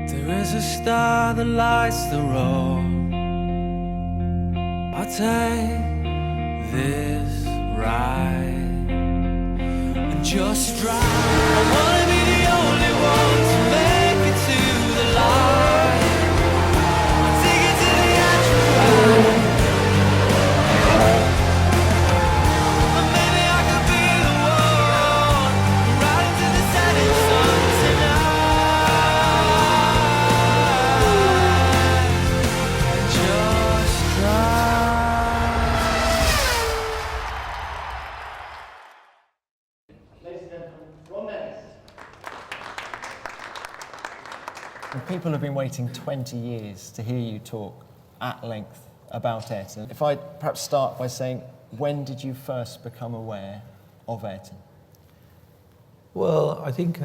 There is a star that lights the road. I'll take this ride and just drive. I wanna be the only one to make it to the light. I'll take it to the edge of ride. And maybe I could be the one right into the setting sun tonight. People have been waiting 20 years to hear you talk at length about Ayrton. If I perhaps start by saying, when did you first become aware of Ayrton? Well, I think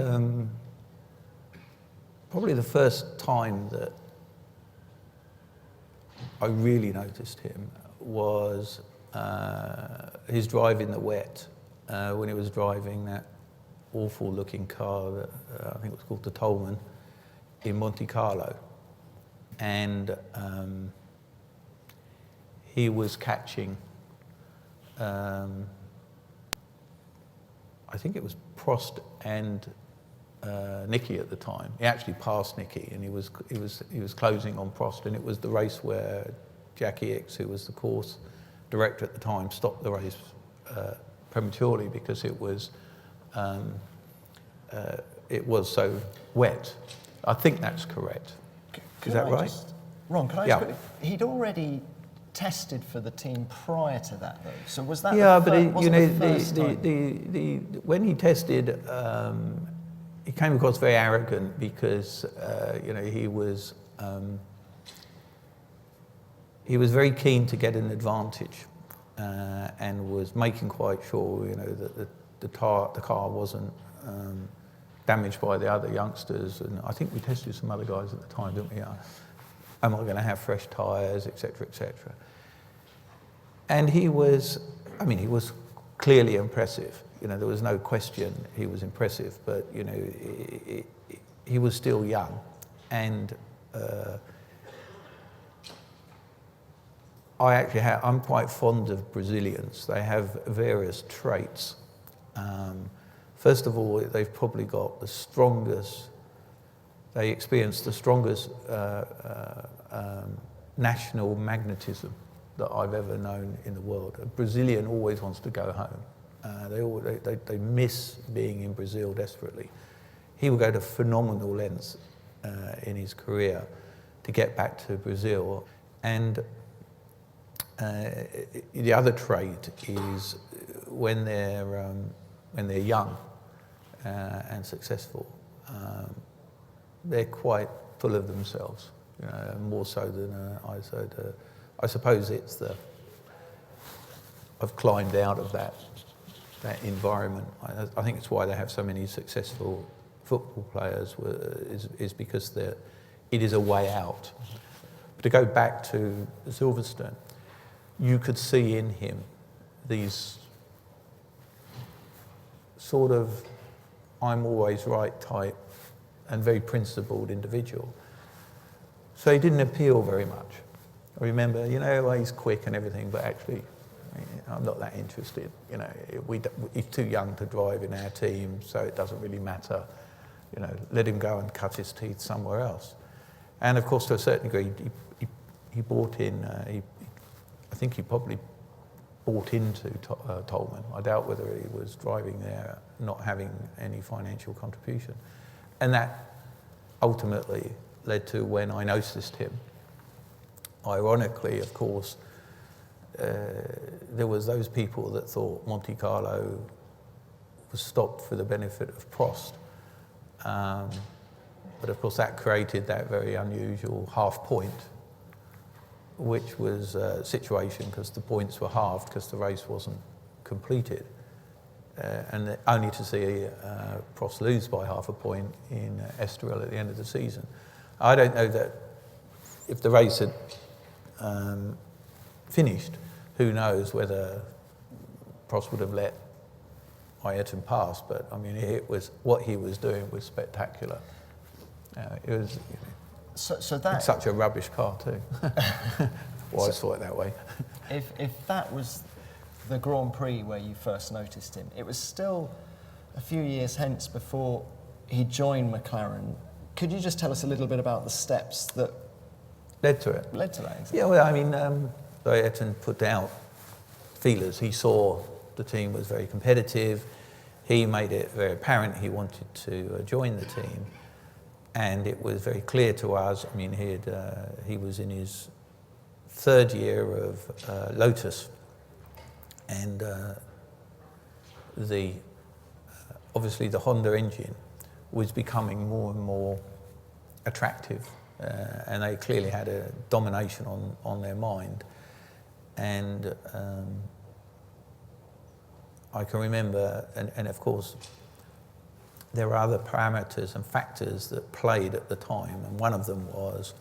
probably the first time that I really noticed him was his drive in the wet, when he was driving that awful looking car that I think it was called the Tolman in Monte Carlo. And he was catching, I think it was Prost and Nicky at the time. He actually passed Nicky, and he was closing on Prost, and it was the race where Jackie Hicks, who was the course director at the time, stopped the race prematurely because it was so wet. I think that's correct. Is that right? Ron, can I Yeah. ask quickly, he'd already tested for the team prior to that, though. So was that Yeah, the but first time? when he tested, he came across very arrogant because he was very keen to get an advantage, and was making quite sure that the car wasn't damaged by the other youngsters. And I think we tested some other guys at the time, didn't we? Am I going to have fresh tyres, etc., etc. And he was clearly impressive. There was no question he was impressive, but he was still young, and I'm quite fond of Brazilians. They have various traits. First of all, they've probably got they experience the strongest national magnetism that I've ever known in the world. A Brazilian always wants to go home. They miss being in Brazil desperately. He will go to phenomenal lengths in his career to get back to Brazil. And the other trait is when they're young and successful, they're quite full of themselves, more so than I suppose it's I've climbed out of that environment. I think it's why they have so many successful football players, is because it is a way out. But to go back to Silverstone, you could see in him these sort of I'm always right type and very principled individual. So he didn't appeal very much. I remember, he's quick and everything, but actually I'm not that interested. He's too young to drive in our team, so it doesn't really matter. Let him go and cut his teeth somewhere else. And of course, to a certain degree, he bought in, I think he probably bought into Tolman. I doubt whether he was driving there not having any financial contribution. And that ultimately led to when I noticed him. Ironically, of course, there was those people that thought Monte Carlo was stopped for the benefit of Prost. But of course that created that very unusual half point, which was a situation because the points were halved because the race wasn't completed. And only to see Prost lose by half a point in Estoril at the end of the season. I don't know that if the race had finished, who knows whether Prost would have let Ayrton pass, but I mean, what he was doing was spectacular. It was, So that It's such a rubbish car too. Well, I saw it that way. if that was the Grand Prix where you first noticed him, it was still a few years hence before he joined McLaren. Could you just tell us a little bit about the steps that Led to it. led to that? Exactly? Yeah, well, I mean, Ayrton put out feelers. He saw the team was very competitive. He made it very apparent he wanted to join the team. And it was very clear to us, I mean, he was in his third year of Lotus. And obviously the Honda engine was becoming more and more attractive. And they clearly had a domination on their mind. And I can remember, and of course, there were other parameters and factors that played at the time, and one of them was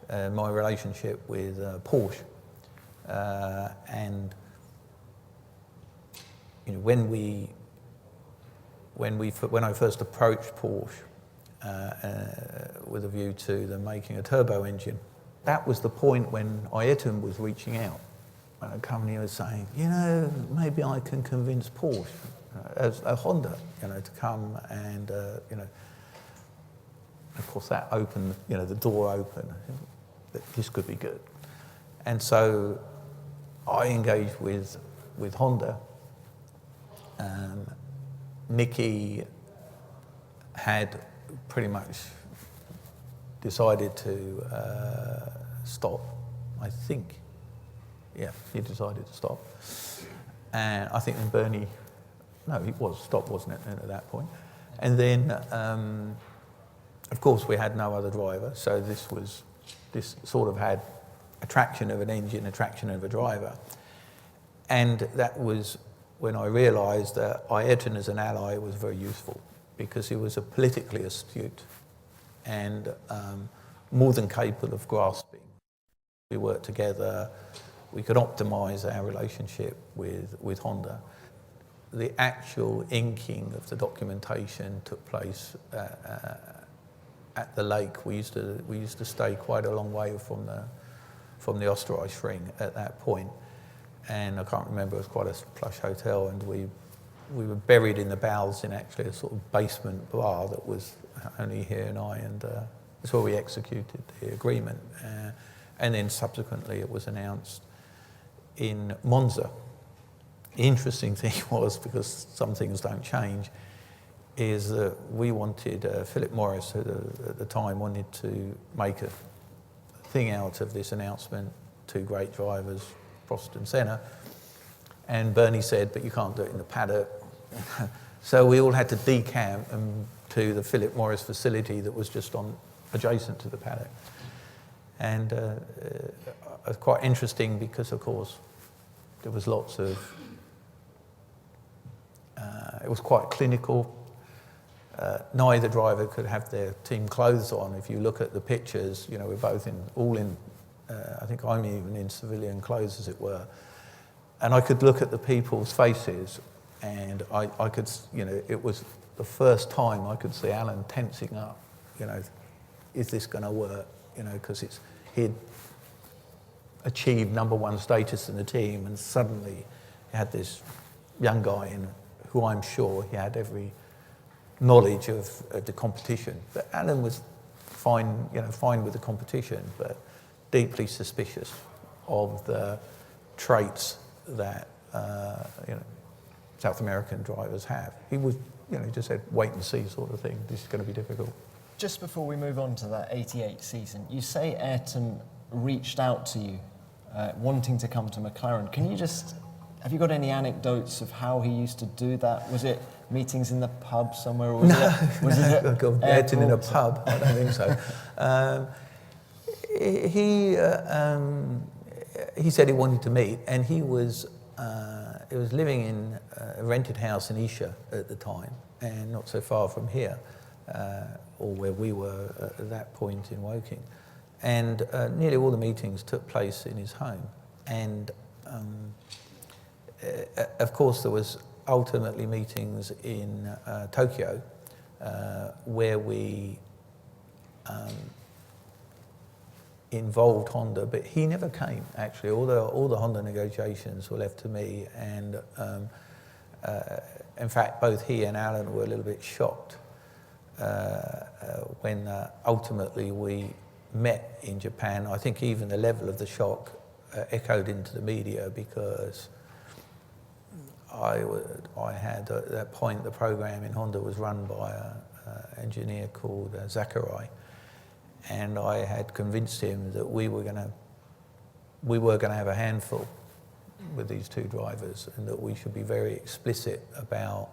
my relationship with Porsche. And you know, when I first approached Porsche with a view to them making a turbo engine, that was the point when Ayrton was reaching out. And a company was saying, you know, maybe I can convince Porsche, as a Honda, you know, to come and, you know, of course that opened, you know, the door open. This could be good. And so I engaged with Honda. Mickey had pretty much decided to stop, I think. Yeah, he decided to stop. And I think then Bernie, no, he was stopped, wasn't it, at that point? And then, of course, we had no other driver, so this sort of had attraction of an engine, attraction of a driver. And that was when I realised that Ayrton as an ally was very useful, because he was a politically astute and more than capable of grasping. We worked together. We could optimise our relationship with Honda. The actual inking of the documentation took place at the lake. We used to stay quite a long way from the Österreichring at that point, and I can't remember. It was quite a plush hotel, and we were buried in the bowels in actually a sort of basement bar that was only he and I, and that's where we executed the agreement. And then subsequently, it was announced in Monza. The interesting thing was, because some things don't change, is that we wanted, Philip Morris at the time wanted to make a thing out of this announcement, two great drivers, Prost and Senna, and Bernie said, but you can't do it in the paddock. So we all had to decamp to the Philip Morris facility that was just adjacent to the paddock. And it was quite interesting because, of course, there was lots of, it was quite clinical. Neither driver could have their team clothes on. If you look at the pictures, you know, we're both all in, I think I'm even in civilian clothes, as it were. And I could look at the people's faces, and I could, you know, it was the first time I could see Alan tensing up, you know, is this going to work? You know, because he'd achieved #1 status in the team, and suddenly he had this young guy in who I'm sure he had every knowledge of the competition. But Alan was fine, you know, fine with the competition, but deeply suspicious of the traits that you know, South American drivers have. He was, you know, he just said wait and see sort of thing. This is going to be difficult. Just before we move on to that 88 season, you say Ayrton reached out to you, wanting to come to McLaren. Can you just, have you got any anecdotes of how he used to do that? Was it meetings in the pub somewhere? Or was it Ayrton in a pub? I don't think so. He said he wanted to meet, and he was living in a rented house in Isha at the time, and not so far from here, or where we were at that point in Woking. And nearly all the meetings took place in his home. And of course, there was ultimately meetings in Tokyo, where we involved Honda, but he never came, actually. All the Honda negotiations were left to me, and in fact, both he and Alan were a little bit shocked when ultimately we met in Japan. I think even the level of the shock echoed into the media, because I had, at that point, the program in Honda was run by an engineer called Zachary, and I had convinced him that we were going to have a handful with these two drivers, and that we should be very explicit about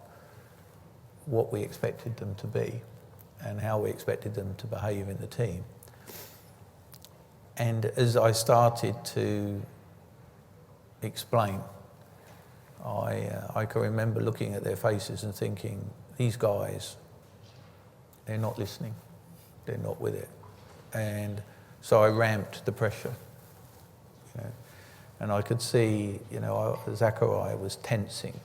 what we expected them to be and how we expected them to behave in the team. And as I started to explain, I can remember looking at their faces and thinking, these guys, they're not listening, they're not with it. And so I ramped the pressure, you know, and I could see, you know, Zachariah was tensing,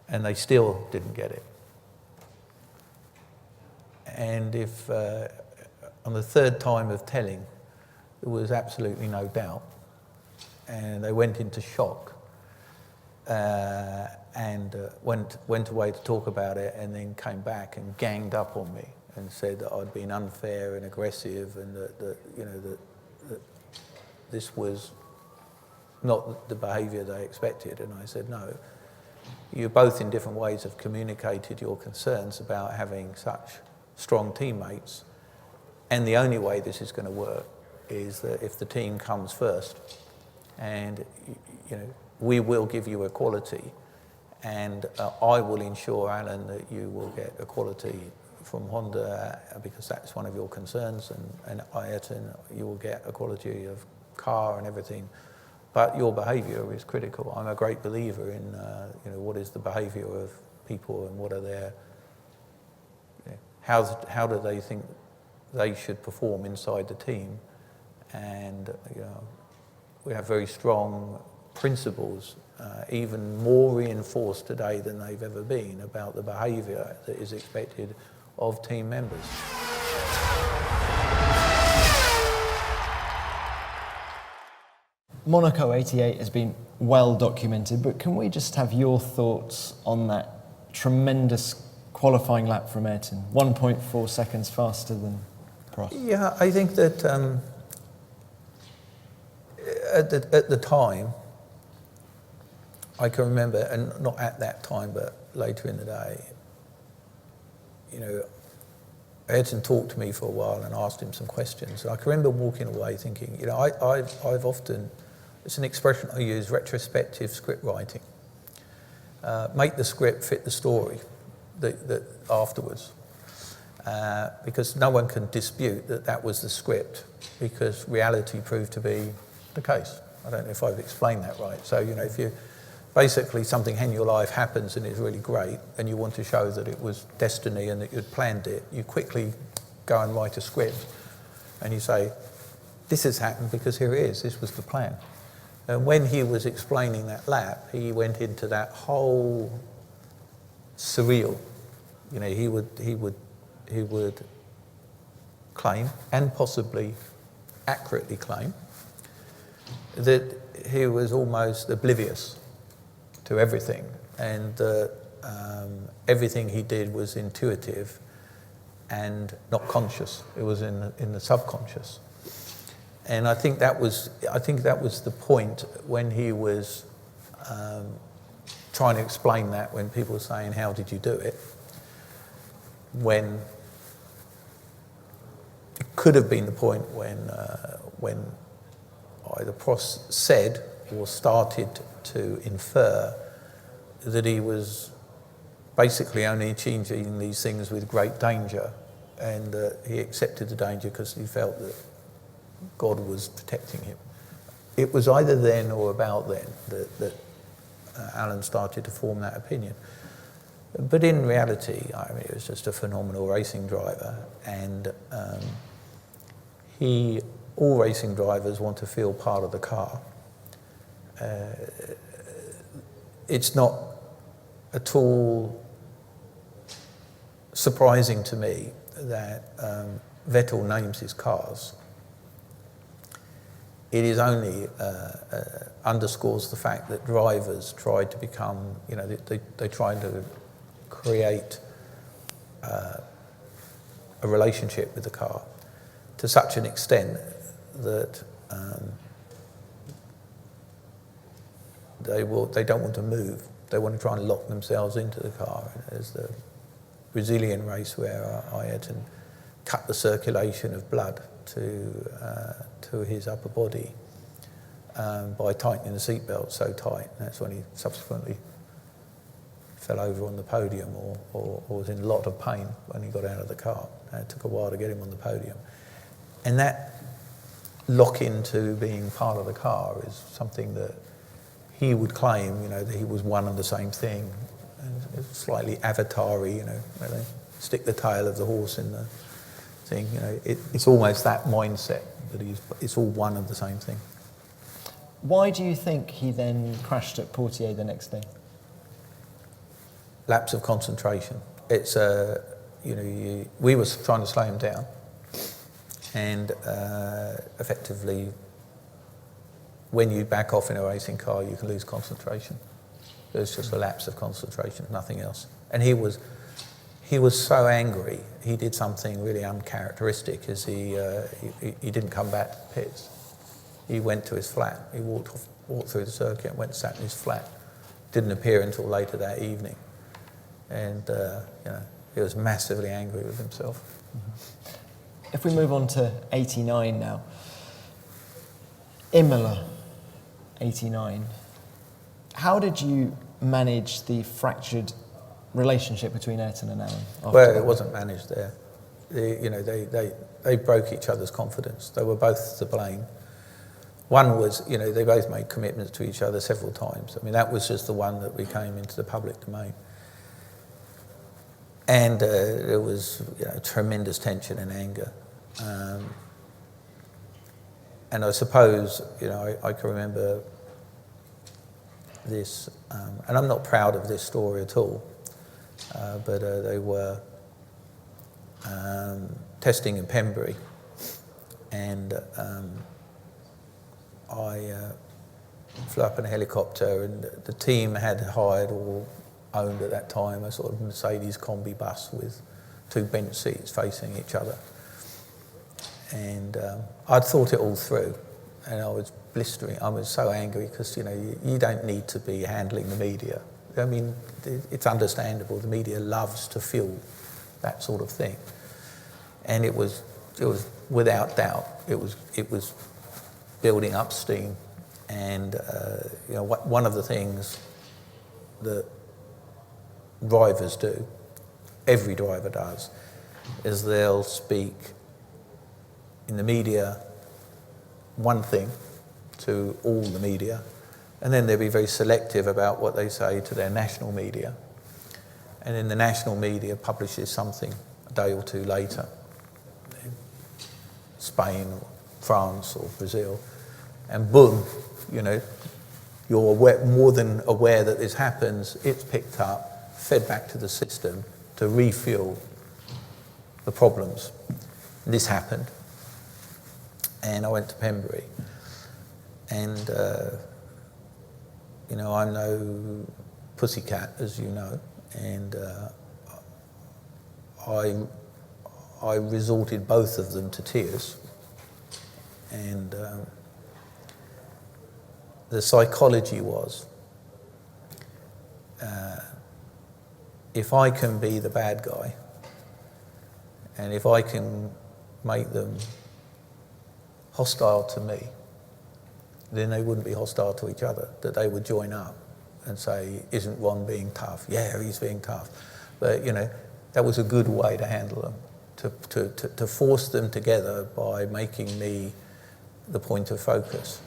and they still didn't get it. And if on the third time of telling, there was absolutely no doubt, and they went into shock, and went away to talk about it, and then came back and ganged up on me and said that I'd been unfair and aggressive, and that this was not the behaviour they expected. And I said, no, you both in different ways have communicated your concerns about having such strong teammates, and the only way this is going to work is that if the team comes first, and you know, we will give you equality, and I will ensure, Alan, that you will get equality from Honda, because that's one of your concerns, and Ayrton, you will get equality of car and everything, but your behaviour is critical. I'm a great believer in you know, what is the behaviour of people, and what are their, you know, how do they think they should perform inside the team. And you know, we have very strong principles, even more reinforced today than they've ever been, about the behaviour that is expected of team members. Monaco 88 has been well documented, but can we just have your thoughts on that tremendous qualifying lap from Ayrton, 1.4 seconds faster than Prost? Yeah, I think that at the time, I can remember, and not at that time, but later in the day, you know, Ayrton talked to me for a while and asked him some questions. And I can remember walking away thinking, you know, I've often, it's an expression I use, retrospective script writing. Make the script fit the story that afterwards. Because no one can dispute that that was the script, because reality proved to be the case. I don't know if I've explained that right. So, you know, if you basically something in your life happens and it's really great, and you want to show that it was destiny and that you'd planned it, you quickly go and write a script and you say, this has happened because here it is, this was the plan. And when he was explaining that lap, he went into that whole surreal, you know, he would claim, and possibly accurately claim, that he was almost oblivious to everything, and that everything he did was intuitive and not conscious. It was in the subconscious. And I think that was the point when he was trying to explain that, when people were saying, how did you do it? When it could have been the point when either Prost said or started to infer that he was basically only achieving these things with great danger, and that he accepted the danger because he felt that God was protecting him. It was either then or about then that Alan started to form that opinion. But in reality, I mean, he was just a phenomenal racing driver, and all racing drivers want to feel part of the car. It's not at all surprising to me that Vettel names his cars it is only underscores the fact that drivers tried to become, they tried to create a relationship with the car to such an extent that they don't want to move. They want to try and lock themselves into the car. There's the Brazilian race where Ayrton cut the circulation of blood to his upper body by tightening the seatbelt so tight. That's when he subsequently fell over on the podium or was in a lot of pain when he got out of the car. It took a while to get him on the podium. And that lock into being part of the car is something that he would claim, that he was one and the same thing. And it's slightly avatar-y, where they stick the tail of the horse in the thing. It's almost that mindset that it's all one and the same thing. Why do you think he then crashed at Poitiers the next day? Lapse of concentration. It's we were trying to slow him down, and effectively, when you back off in a racing car, you can lose concentration. It's just a lapse of concentration, nothing else. And he was so angry. He did something really uncharacteristic. As he didn't come back to the pits. He went to his flat. He walked through the circuit and went and sat in his flat. Didn't appear until later that evening. And he was massively angry with himself. If we move on to 89 now. Imola, 89. How did you manage the fractured relationship between Ayrton and Alan? Well, it wasn't managed there. They broke each other's confidence. They were both to blame. One was, they both made commitments to each other several times. I mean, that was just the one that came into the public domain. And there was tremendous tension and anger. And I suppose, I can remember this, and I'm not proud of this story at all, but they were testing in Pembury, and I flew up in a helicopter, and the team had hired or owned at that time a sort of Mercedes combi bus with two bench seats facing each other. And I'd thought it all through, and I was blistering. I was so angry because, you don't need to be handling the media. I mean, it's understandable. The media loves to fill that sort of thing. And it was without doubt, it was building up steam. And, one of the things that drivers do, every driver does, is they'll speak in the media one thing to all the media, and then they'll be very selective about what they say to their national media. And then the national media publishes something a day or two later, Spain or France or Brazil, and boom, you're more than aware that this happens. It's picked up, fed back to the system to refuel the problems. And this happened. And I went to Pembury. And, I'm no pussycat, as you know. And I resorted both of them to tears. And the psychology was, if I can be the bad guy, and if I can make them hostile to me, then they wouldn't be hostile to each other, that they would join up and say, isn't Ron being tough? Yeah, he's being tough. But, that was a good way to handle them, to force them together by making me the point of focus.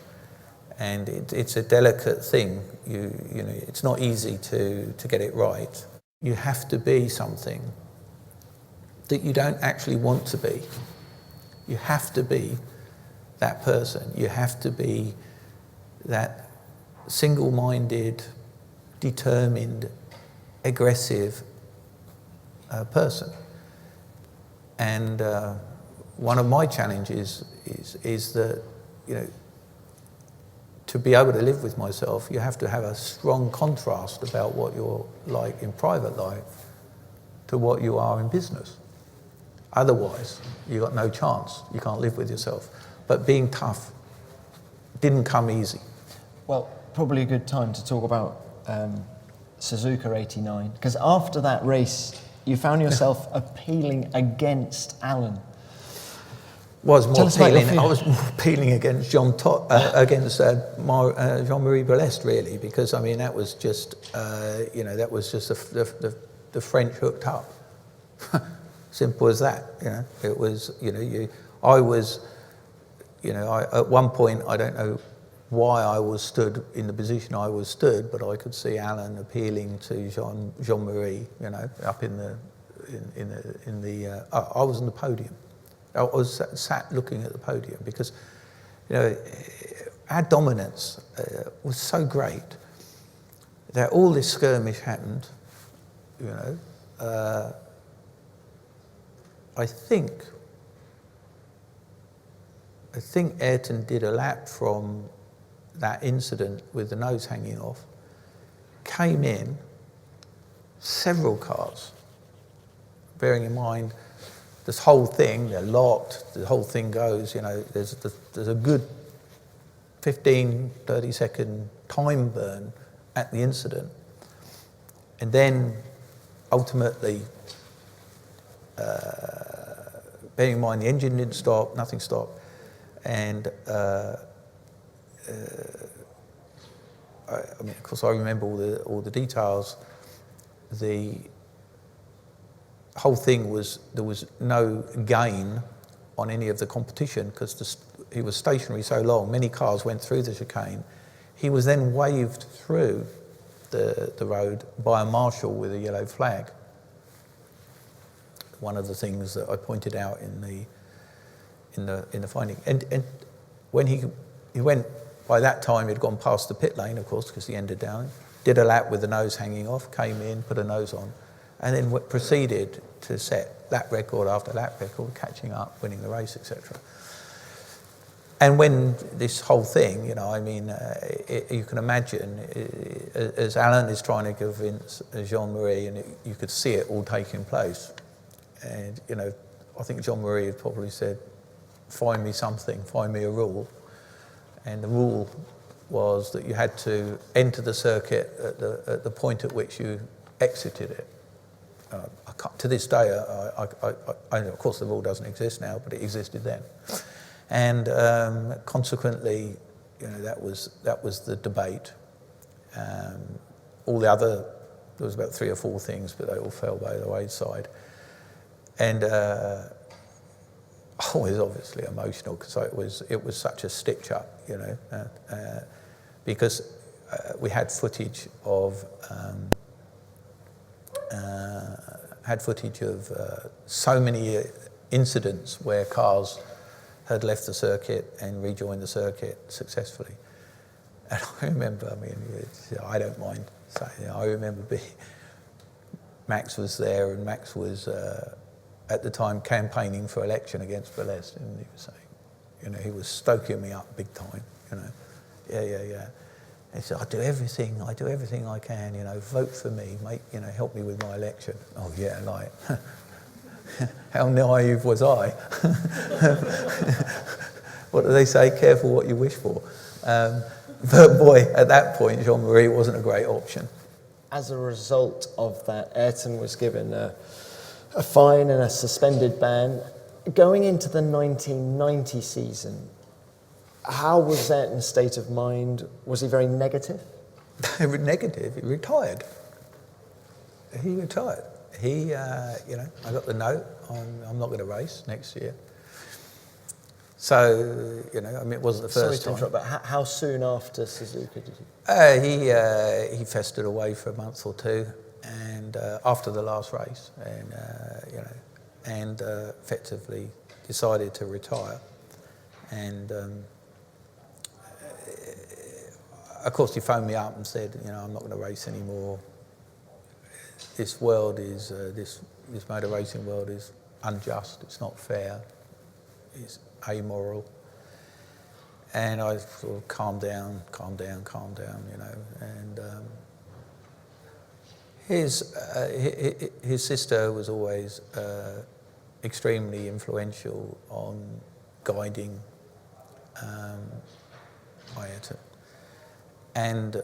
And it's a delicate thing. It's not easy to get it right. You have to be something that you don't actually want to be. You have to be that person. You have to be that single-minded, determined, aggressive person. And one of my challenges is that, to be able to live with myself, you have to have a strong contrast about what you're like in private life to what you are in business. Otherwise, you've got no chance. You can't live with yourself. But being tough didn't come easy. Well, probably a good time to talk about Suzuka 89, because after that race, you found yourself appealing against Alan. I was more appealing against against Jean-Marie Balest, really, because I mean that was just that was just the French hooked up. Simple as that. It was at one point, I don't know why I was stood in the position I was stood, but I could see Alan appealing to Jean-Marie, up in the I was on the podium. I was sat looking at the podium because, our dominance was so great that all this skirmish happened, I think Ayrton did a lap from that incident with the nose hanging off, came in, several cars, bearing in mind this whole thing, they're locked, the whole thing goes, there's a good 15, 30 second time burn at the incident. And then ultimately, bearing in mind the engine didn't stop, nothing stopped, and of course I remember all the details. The whole thing was, there was no gain on any of the competition because he was stationary so long, many cars went through the chicane. He was then waved through the road by a marshal with a yellow flag. One of the things that I pointed out in the finding. And when he went, by that time he'd gone past the pit lane, of course, because he ended down, did a lap with the nose hanging off, came in, put a nose on, and then proceeded to set that record after that record, catching up, winning the race, etc. And when this whole thing, you can imagine, as Alan is trying to convince Jean-Marie, and you could see it all taking place. And, I think Jean-Marie had probably said, find me something, find me a rule. And the rule was that you had to enter the circuit at the point at which you exited it. To this day, I know, of course, the rule doesn't exist now, but it existed then. And consequently, that was the debate. All the other, there was about 3 or 4 things, but they all fell by the wayside. And I was obviously emotional because it was such a stitch up, because we had footage of so many incidents where cars had left the circuit and rejoined the circuit successfully. And I remember, I don't mind saying, I remember Max was there, and Max was at the time campaigning for election against Balest, and he was saying, he was stoking me up big time, yeah. He said, I do everything I can, vote for me, help me with my election. Oh yeah, like, how naive was I? What do they say? Careful what you wish for. But boy, at that point, Jean-Marie wasn't a great option. As a result of that, Ayrton was given a fine and a suspended ban. Going into the 1990 season, how was Ayrton's state of mind? Was he very negative? Negative. He retired. He, I got the note, I'm not going to race next year. So, it wasn't the first time. Sorry to interrupt, but how soon after Suzuka did you? He festered away for a month or 2, and after the last race, and effectively decided to retire. And of course, he phoned me up and said, I'm not going to race anymore. This world is this motor racing world is unjust. It's not fair. It's amoral. And I sort of calm down, you know. And his sister was always extremely influential on guiding Ayrton. And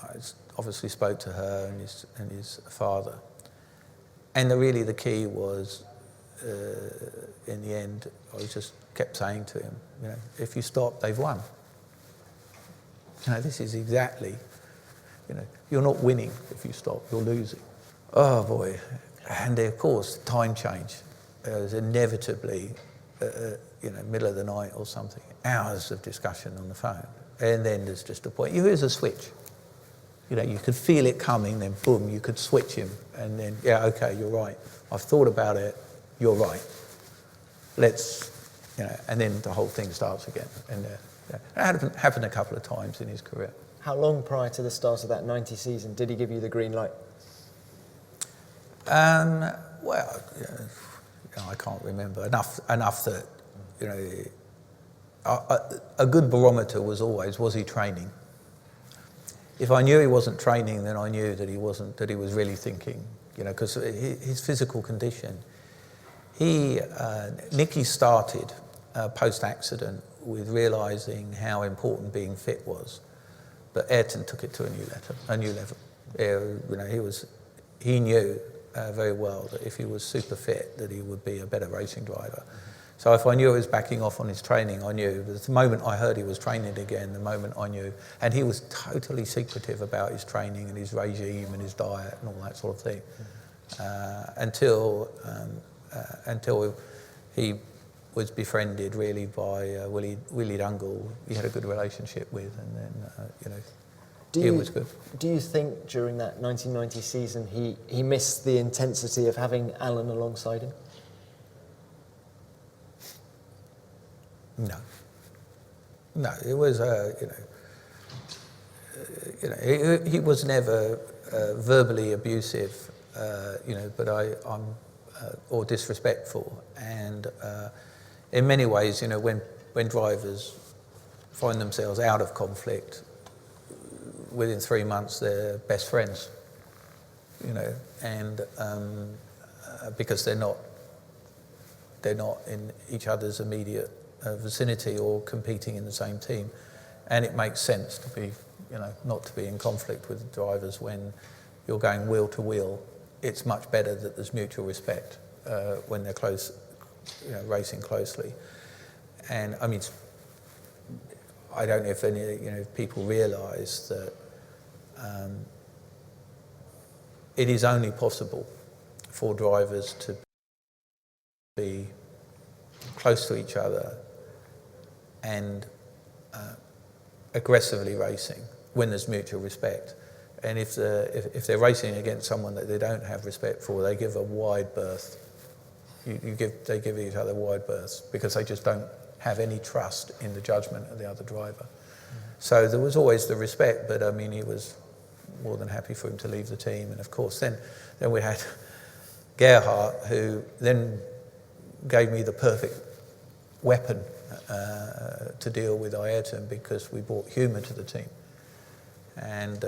I obviously spoke to her and his father. And really the key was, in the end, I just kept saying to him, you know, if you stop, they've won. You know, this is exactly, you know, you're not winning if you stop, you're losing. Oh boy. And of course, time change. There was inevitably, you know, middle of the night or something, hours of discussion on the phone. And then there's just a point, here's a switch. You know, you could feel it coming, then boom, you could switch him. And then, yeah, okay, you're right. I've thought about it, you're right. Let's, you know, and then the whole thing starts again. And it happened a couple of times in his career. How long prior to the start of that 90 season did he give you the green light? Well, you know, I can't remember. Enough that, you know, a good barometer was always, was he training? If I knew he wasn't training, then I knew that he was really thinking, you know, because his physical condition. Nicky started post-accident with realising how important being fit was, but Ayrton took it to a new level. You know, he knew very well that if he was super fit, that he would be a better racing driver. So if I knew he was backing off on his training, I knew. The moment I heard he was training again, the moment I knew. And he was totally secretive about his training and his regime and his diet and all that sort of thing. Until he was befriended really by Willie Dungle. He had a good relationship with, and then, you know, he was good. Do you think during that 1990 season he missed the intensity of having Alan alongside him? No, it was, you know, he was never verbally abusive, you know, but I'm or disrespectful, and in many ways, you know, when drivers find themselves out of conflict, within 3 months they're best friends, you know, and because they're not in each other's immediate vicinity or competing in the same team, and it makes sense to be, you know, not to be in conflict with drivers when you're going wheel to wheel. It's much better that there's mutual respect when they're close, you know, racing closely. And I mean, I don't know if any, you know, people realise that it is only possible for drivers to be close to each other and aggressively racing when there's mutual respect. And if they're racing against someone that they don't have respect for, they give a wide berth. They give each other wide berths because they just don't have any trust in the judgment of the other driver. So there was always the respect, but I mean, he was more than happy for him to leave the team. And of course, then we had Gerhard, who then gave me the perfect weapon to deal with Ayrton, because we brought humour to the team. And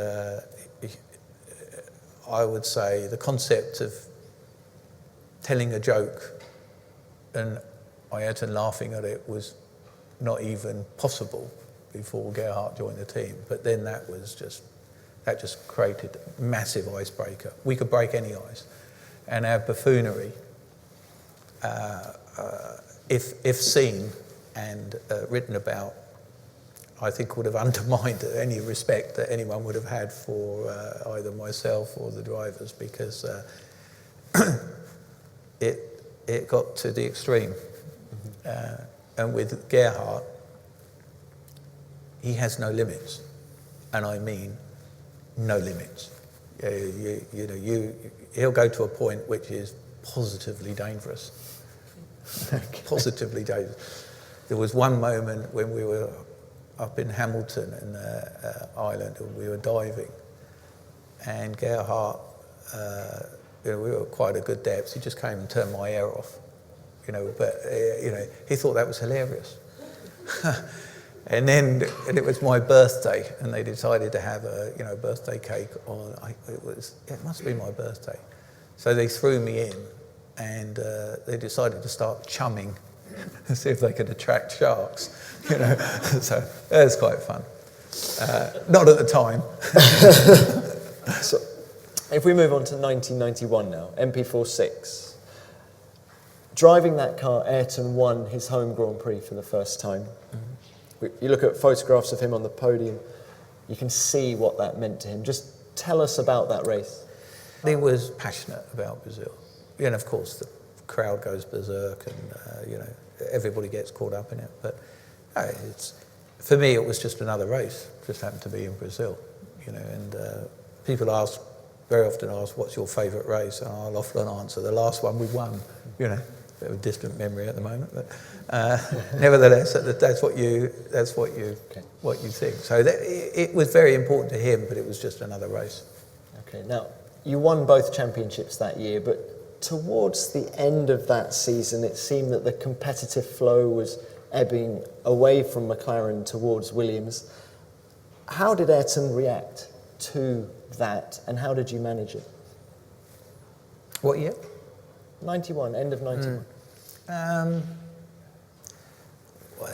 I would say the concept of telling a joke and Ayrton laughing at it was not even possible before Gerhard joined the team. But then that just created a massive icebreaker. We could break any ice. And our buffoonery, if seen and written about, I think would have undermined any respect that anyone would have had for either myself or the drivers, because it got to the extreme. And with Gerhard, he has no limits, and I mean no limits. He'll go to a point which is positively dangerous. Positively dangerous. There was one moment when we were up in Hamilton in Ireland, and we were diving, and Gerhard, we were at quite a good depth. He just came and turned my air off, but he thought that was hilarious. And it was my birthday, and they decided to have a birthday cake on. It must be my birthday, so they threw me in, and they decided to start chumming, and see if they could attract sharks. So that was quite fun. Not at the time. So, if we move on to 1991 now, MP46. Driving that car, Ayrton won his home Grand Prix for the first time. Mm-hmm. You look at photographs of him on the podium, you can see what that meant to him. Just tell us about that race. He was passionate about Brazil. And of course, the crowd goes berserk, and everybody gets caught up in it. But for me, it was just another race. Just happened to be in Brazil, and people very often ask, what's your favourite race? And I'll often answer, the last one we won, bit of a distant memory at the moment, but nevertheless, that's what you think. So it was very important to him, but it was just another race. Okay, now, you won both championships that year, but towards the end of that season, it seemed that the competitive flow was ebbing away from McLaren towards Williams. How did Ayrton react to that, and how did you manage it? What year? 91, end of 91. Well,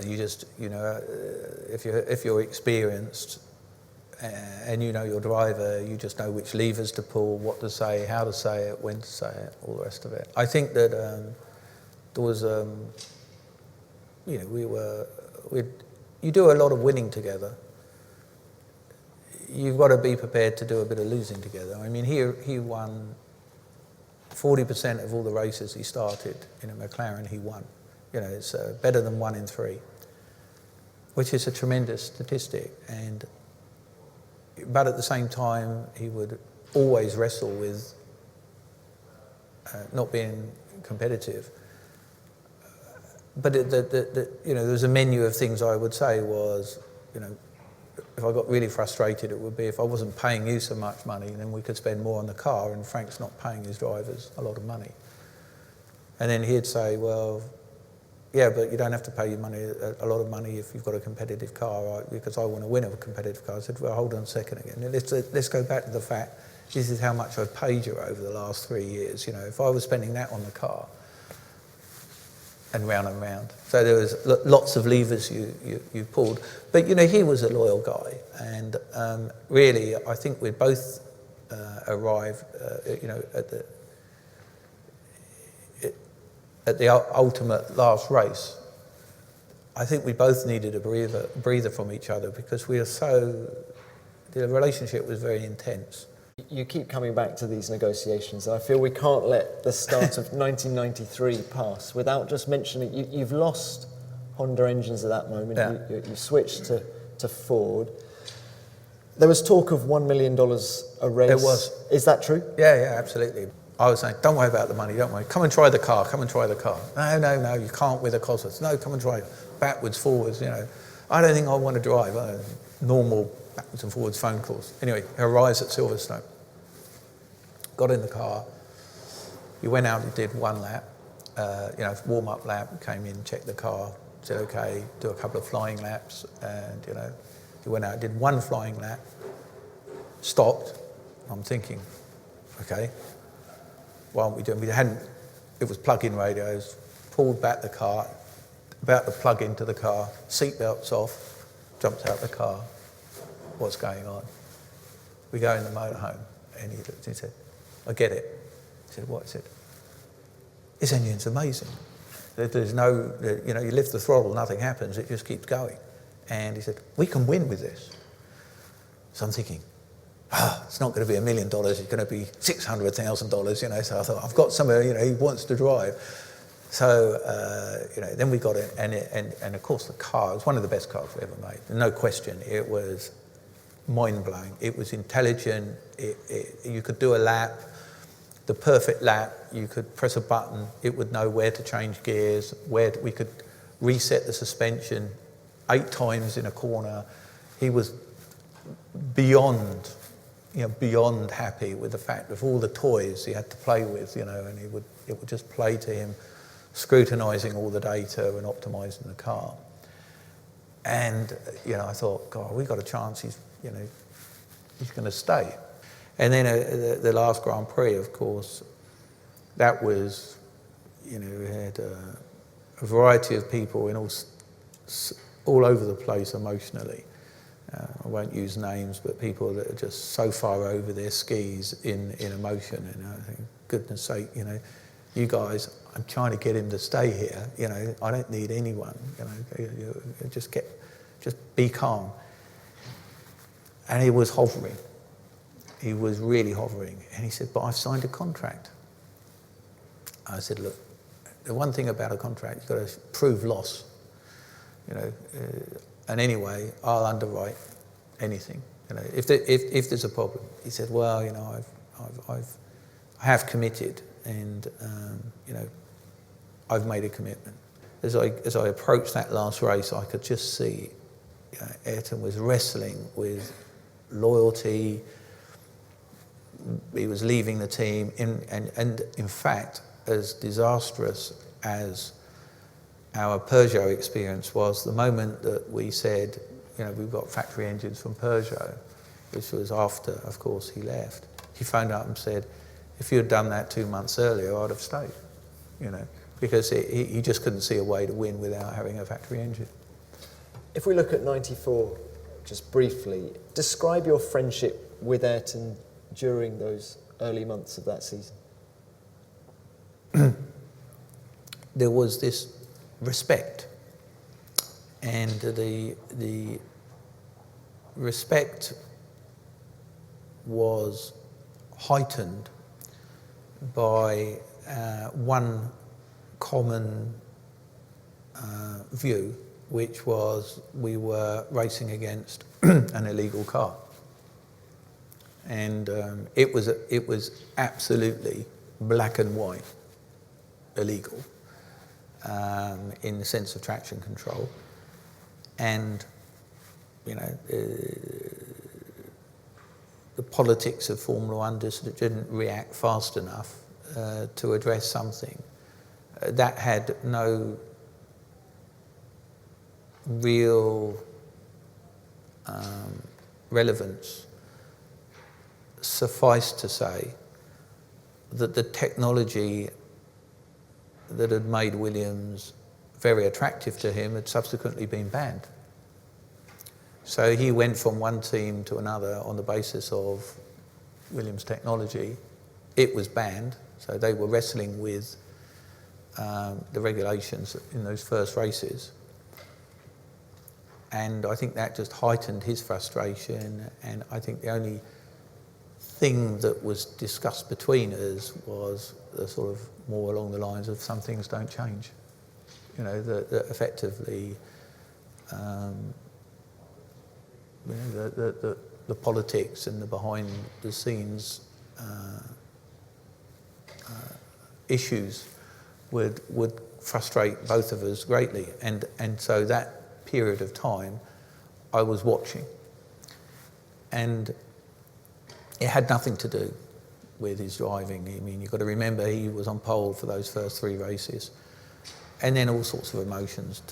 you just, if you're experienced and you know your driver, you just know which levers to pull, what to say, how to say it, when to say it, all the rest of it. I think that there was, you do a lot of winning together. You've got to be prepared to do a bit of losing together. I mean, he won 40% of all the races he started in a McLaren, he won. It's better than 1 in 3, which is a tremendous statistic. But at the same time, he would always wrestle with not being competitive. But there was a menu of things I would say was, if I got really frustrated, it would be if I wasn't paying you so much money, then we could spend more on the car, and Frank's not paying his drivers a lot of money. And then he'd say, well, yeah, but you don't have to pay your money a lot of money if you've got a competitive car, right? Because I want to win a competitive car. I said, well, hold on a second again. Let's go back to the fact, this is how much I've paid you over the last 3 years. If I was spending that on the car, and round and round. So there was lots of levers you pulled. But, he was a loyal guy. And really, I think we both arrived, at the ultimate last race. I think we both needed a breather from each other, because the relationship was very intense. You keep coming back to these negotiations, and I feel we can't let the start of 1993 pass without just mentioning you've lost Honda engines at that moment. Yeah. You switched to Ford. There was talk of $1 million a race. There was. Is that true? Yeah, absolutely. I was saying, don't worry about the money, don't worry. Come and try the car, No, you can't with a Cosworth. No, come and try backwards, forwards, I don't think I want to drive. Normal backwards and forwards phone calls. Anyway, he arrives at Silverstone. Got in the car. He went out and did 1 lap, warm-up lap, came in, checked the car, said, okay, do a couple of flying laps. And, he went out, did 1 flying lap, stopped. I'm thinking, okay, what aren't we doing? It was plug-in radios, pulled back the car, about to plug into the car, seatbelts off, jumped out the car. What's going on? We go in the motorhome, and he looked and he said, I get it. He said, what? I said, this engine's amazing. There's no, you lift the throttle, nothing happens, it just keeps going. And he said, we can win with this. So I'm thinking, it's not going to be $1 million, it's going to be $600,000, so I thought, I've got somewhere, he wants to drive. So, then we got it, and of course the car, it was one of the best cars we ever made, no question. It was mind-blowing, it was intelligent, you could do a lap, the perfect lap, you could press a button, it would know where to change gears, we could reset the suspension 8 times in a corner. He was beyond happy with the fact of all the toys he had to play with, and it would just play to him, scrutinising all the data and optimising the car. And, I thought, God, we got a chance. He's going to stay. And then the last Grand Prix, of course, that was, we had a variety of people in all over the place emotionally. I won't use names, but people that are just so far over their skis in emotion. And I think, goodness sake, you guys, I'm trying to get him to stay here. I don't need anyone. Just be calm. And he was hovering. He was really hovering. And he said, but I've signed a contract. I said, look, the one thing about a contract, you've got to prove loss. And anyway, I'll underwrite anything. If there's a problem. He said, well, I have committed, and I've made a commitment. As I approached that last race, I could just see Ayrton was wrestling with loyalty. He was leaving the team, and in fact, as disastrous as our Peugeot experience was, the moment that we said, we've got factory engines from Peugeot, which was after, of course, he left, he phoned up and said, if you had done that 2 months earlier, I'd have stayed, because he just couldn't see a way to win without having a factory engine. If we look at 94, just briefly, describe your friendship with Ayrton during those early months of that season. There was this respect, and the respect was heightened by one common view, which was we were racing against an illegal car, and it was absolutely black and white illegal. In the sense of traction control, and the politics of Formula One just didn't react fast enough to address something that had no real relevance. Suffice to say that the technology that had made Williams very attractive to him had subsequently been banned. So he went from one team to another on the basis of Williams technology. It was banned, so they were wrestling with the regulations in those first races. And I think that just heightened his frustration, and I think the only thing that was discussed between us was the sort of more along the lines of some things don't change. That effectively the politics and the behind the scenes issues would frustrate both of us greatly, and so that period of time I was watching, and it had nothing to do with his driving. I mean, you've got to remember he was on pole for those first 3 races, and then all sorts of emotions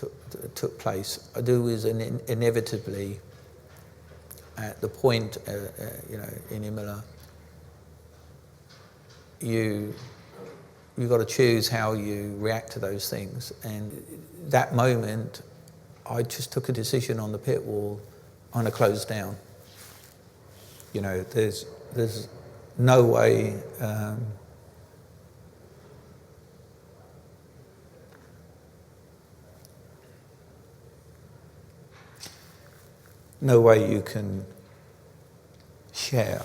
took place. There was inevitably at the point, in Imola, you've got to choose how you react to those things. And that moment, I just took a decision on the pit wall. I'm going to close down. There's no way you can share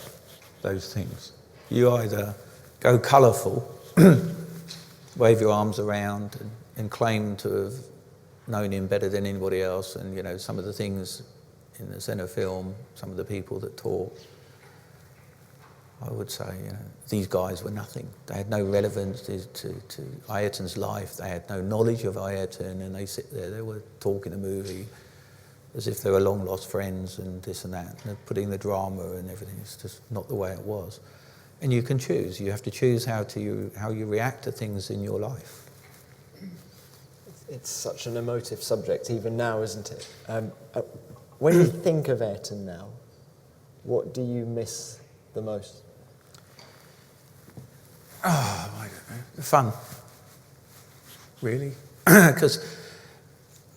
those things. You either go colourful, wave your arms around and claim to have known him better than anybody else, and some of the things in the Senna film, some of the people that talk, I would say, these guys were nothing. They had no relevance to Ayrton's life. They had no knowledge of Ayrton, and they sit there, they were talking a movie as if they were long lost friends and this and that, and putting the drama and everything. It's just not the way it was. And you can choose. You have to choose how you react to things in your life. It's such an emotive subject even now, isn't it? When you think of Ayrton now, what do you miss the most? Oh, I don't know. The fun, really. Because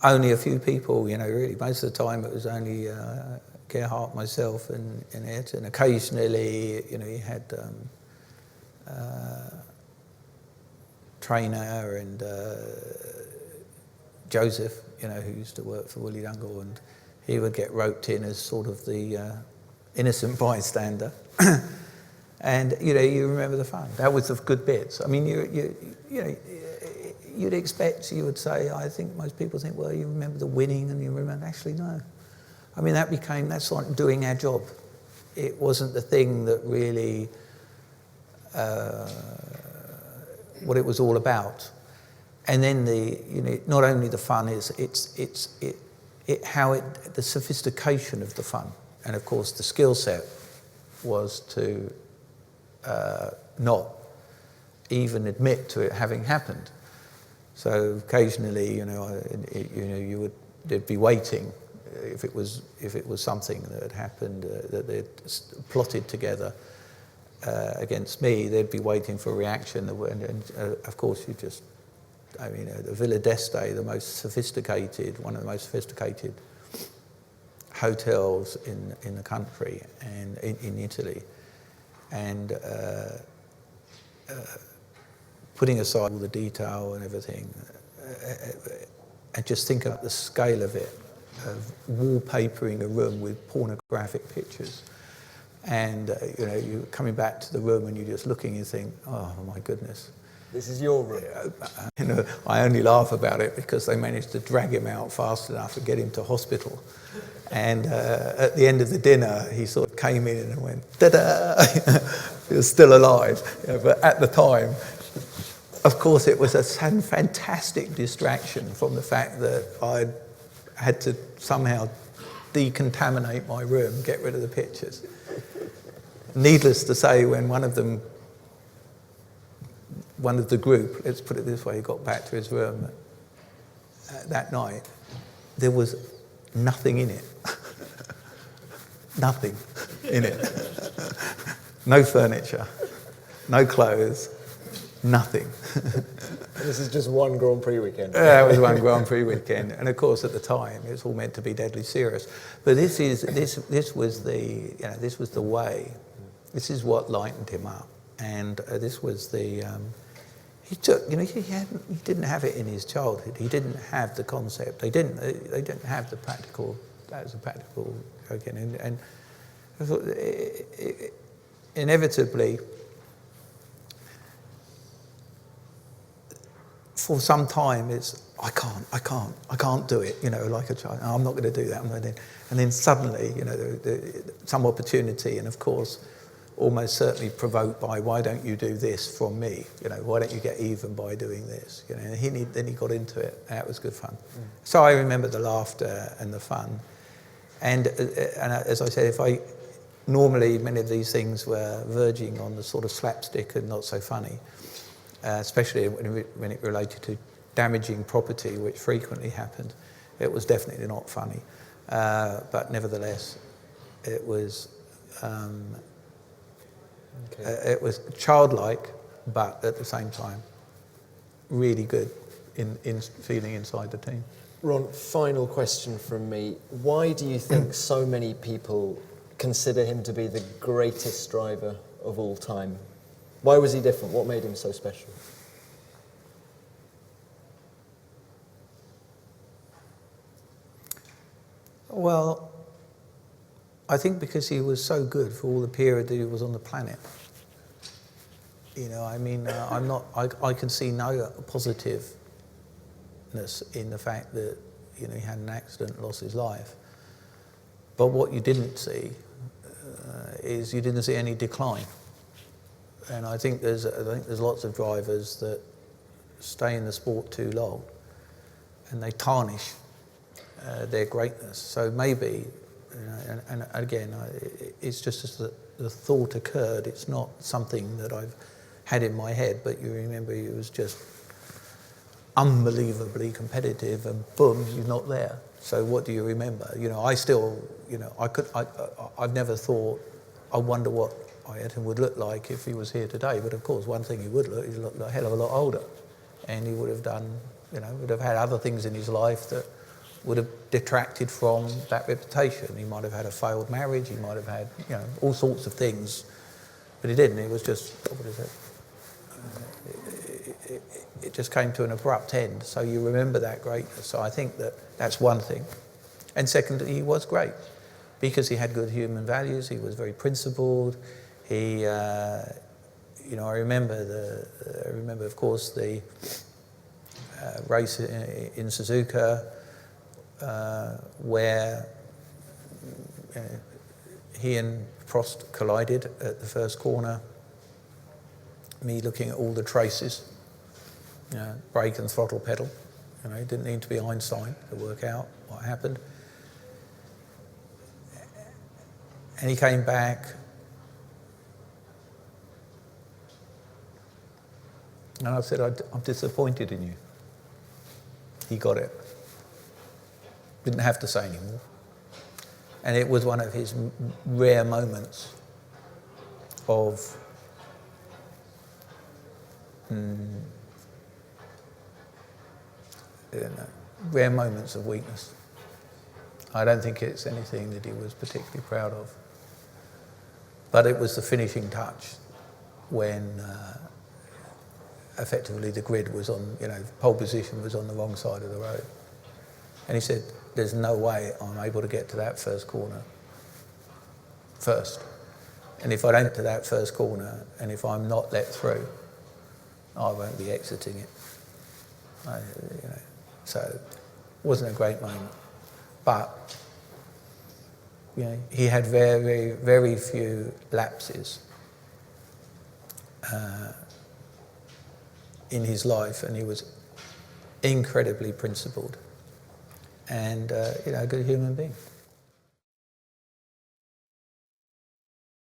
only a few people, really. Most of the time it was only Gerhard, myself, and Ayrton. Occasionally, you had trainer and Joseph, who used to work for Willie Dungle, and he would get roped in as sort of the innocent bystander. And you remember the fun. That was the good bits. I mean, you'd expect, you would say, I think most people think, well, you remember the winning, and you remember. Actually, no. I mean, that's like doing our job. It wasn't the thing that really what it was all about. And then not only the fun is the sophistication of the fun, and of course the skill set was to not even admit to it having happened. So occasionally, they'd be waiting if it was something that had happened that they'd plotted together against me. They'd be waiting for a reaction, and of course the Villa d'Este, one of the most sophisticated hotels in the country and in Italy, and putting aside all the detail and everything, and just think about the scale of it, of wallpapering a room with pornographic pictures, and you're coming back to the room and you're just looking and think, oh my goodness. This is your room. I only laugh about it because they managed to drag him out fast enough and get him to hospital. And at the end of the dinner, he sort of came in and went, ta-da! He was still alive. But at the time, of course, it was a fantastic distraction from the fact that I had to somehow decontaminate my room, get rid of the pictures. Needless to say, when one of the group, let's put it this way, got back to his room that night, there was nothing in it. Nothing in it. No furniture, no clothes, nothing. This is just one Grand Prix weekend. Yeah, it was one Grand Prix weekend, and of course at the time it was all meant to be deadly serious. But this was the way. This is what lightened him up, and this was the. He took, he didn't have it in his childhood. He didn't have the concept. They didn't have the practical. That was a practical again, and I thought inevitably, for some time, it's I can't do it. Like a child, I'm not going to do that. And then suddenly, some opportunity, and of course, almost certainly provoked by, why don't you do this from me? Why don't you get even by doing this? And then he got into it. That was good fun. So I remember the laughter and the fun. And as I said, normally many of these things were verging on the sort of slapstick and not so funny, especially when it related to damaging property, which frequently happened. It was definitely not funny. But nevertheless, it was... it was childlike, but at the same time, really good in feeling inside the team. Ron, final question from me. Why do you think so many people consider him to be the greatest driver of all time? Why was he different? What made him so special? Well, I think because he was so good for all the period that he was on the planet. I can see no positiveness in the fact that, he had an accident, lost his life. But what you didn't see is you didn't see any decline. And I think there's lots of drivers that stay in the sport too long and they tarnish their greatness. So maybe, and again, it's just as the thought occurred. It's not something that I've had in my head, but you remember it was just unbelievably competitive, and boom, you're not there. So what do you remember? You know, I still, you know, I've never thought, I wonder what Ayrton would look like if he was here today. But of course, one thing he would look, he'd look a hell of a lot older, and he would have done, you know, would have had other things in his life that would have detracted from that reputation. He might have had a failed marriage, he might have had, you know, all sorts of things, but he didn't. It was just, what is it? It just came to an abrupt end. So you remember that greatness. So I think that that's one thing. And secondly, he was great because he had good human values. He was very principled. He, you know, I remember, of course, the race in Suzuka where he and Prost collided at the first corner. Me looking at all the traces, you know, brake and throttle pedal. You know, it didn't need to be Einstein to work out what happened. And he came back, and I said, I'm disappointed in you. He got it. Didn't have to say anymore. And it was one of his rare moments of rare moments of weakness. I don't think it's anything that he was particularly proud of. But it was the finishing touch when effectively the grid was on, you know, pole position was on the wrong side of the road. And he said, there's no way I'm able to get to that first corner first. And if I don't get to that first corner, and if I'm not let through, I won't be exiting it. You know, so it wasn't a great moment. But you know, he had very, very few lapses in his life, and he was incredibly principled and you know, a good human being.